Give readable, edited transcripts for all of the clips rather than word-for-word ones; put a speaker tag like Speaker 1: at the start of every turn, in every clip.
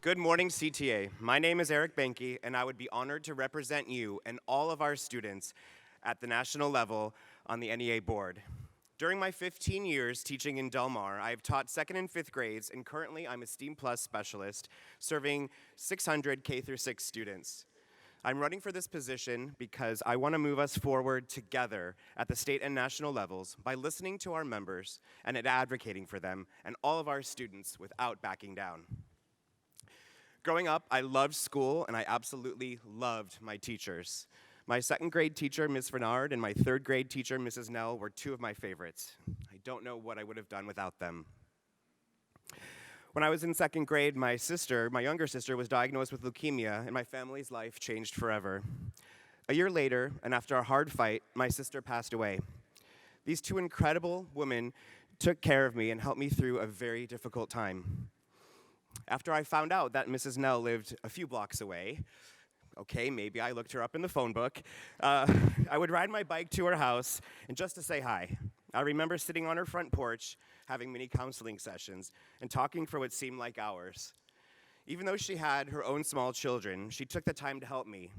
Speaker 1: Good morning, CTA. My name is Erik Bienke, and I would be honored to represent you and all of our students at the national level on the NEA board. During my 15 years teaching in Del Mar, I have taught 2nd and 5th grades, and currently I'm a STEAM Plus specialist serving 600 K through 6 students. I'm running for this position because I want to move us forward together at the state and national levels by listening to our members and advocating for them and all of our students without backing down. Growing up, I loved school, and I absolutely loved my teachers. My 2nd grade teacher, Ms. Bernard, and my 3rd grade teacher, Mrs. Nell, were two of my favorites. I don't know what I would have done without them. When I was in 2nd grade, my younger sister, was diagnosed with leukemia, and my family's life changed forever. A year later, and after a hard fight, my sister passed away. These two incredible women took care of me and helped me through a very difficult time. After I found out that Mrs. Nell lived a few blocks away, okay, maybe I looked her up in the phone book, I would ride my bike to her house and just to say hi. I remember sitting on her front porch, having mini counseling sessions, and talking for what seemed like hours. Even though she had her own small children, she took the time to help me.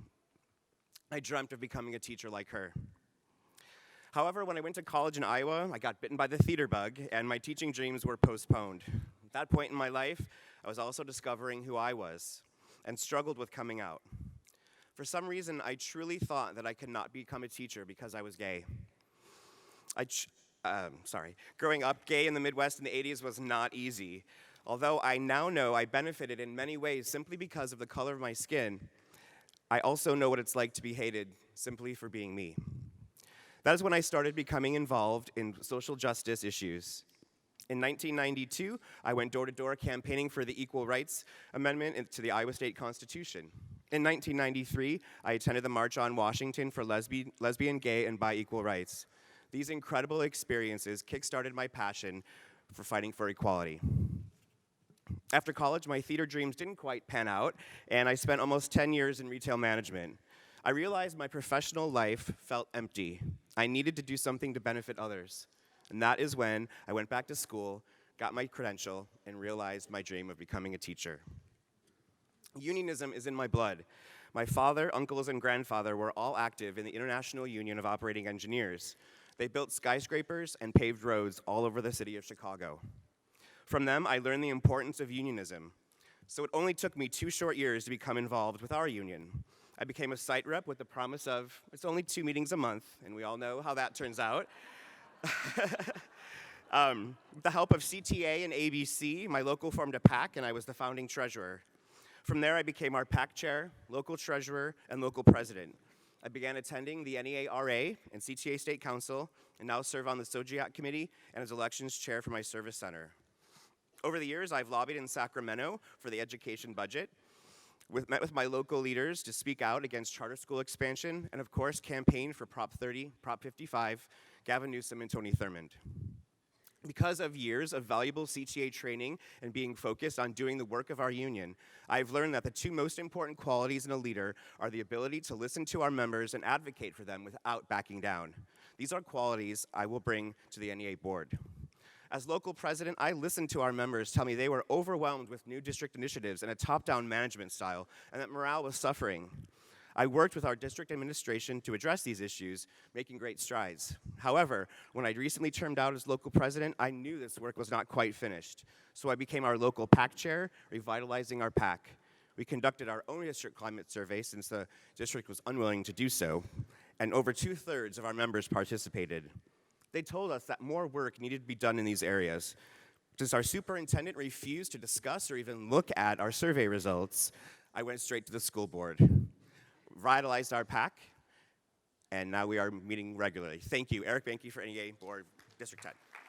Speaker 1: I dreamt of becoming a teacher like her. However, when I went to college in Iowa, I got bitten by the theater bug, and my teaching dreams were postponed. At that point in my life, I was also discovering who I was and struggled with coming out. For some reason, I truly thought that I could not become a teacher because I was gay. Growing up gay in the Midwest in the 80s was not easy. Although I now know I benefited in many ways simply because of the color of my skin, I also know what it's like to be hated simply for being me. That is when I started becoming involved in social justice issues. In 1992, I went door-to-door campaigning for the Equal Rights Amendment to the Iowa State Constitution. In 1993, I attended the March on Washington for lesbian, gay, and bi equal rights. These incredible experiences kickstarted my passion for fighting for equality. After college, my theater dreams didn't quite pan out, and I spent almost 10 years in retail management. I realized my professional life felt empty. I needed to do something to benefit others. And that is when I went back to school, got my credential, and realized my dream of becoming a teacher. Unionism is in my blood. My father, uncles, and grandfather were all active in the International Union of Operating Engineers. They built skyscrapers and paved roads all over the city of Chicago. From them, I learned the importance of unionism. So it only took me 2 short years to become involved with our union. I became a site rep with the promise of, it's only 2 meetings a month, and we all know how that turns out. With the help of CTA and ABC, my local formed a PAC, and I was the founding treasurer. From there, I became our PAC chair, local treasurer, and local president. I began attending the NEA RA and CTA State Council, and now serve on the SOGIAC committee and as elections chair for my service center. Over the years, I've lobbied in Sacramento for the education budget, met with my local leaders to speak out against charter school expansion, and of course, campaigned for Prop 30, Prop 55, Gavin Newsom, and Tony Thurmond. Because of years of valuable CTA training and being focused on doing the work of our union, I've learned that the 2 most important qualities in a leader are the ability to listen to our members and advocate for them without backing down. These are qualities I will bring to the NEA board. As local president, I listened to our members tell me they were overwhelmed with new district initiatives and a top-down management style, and that morale was suffering. I worked with our district administration to address these issues, making great strides. However, when I recently termed out as local president, I knew this work was not quite finished. So I became our local PAC chair, revitalizing our PAC. We conducted our own district climate survey since the district was unwilling to do so, and over 2/3 of our members participated. They told us that more work needed to be done in these areas. Since our superintendent refused to discuss or even look at our survey results, I went straight to the school board. Revitalized our PAC, and now we are meeting regularly. Thank you, Erik Bienke for NEA Board District 10.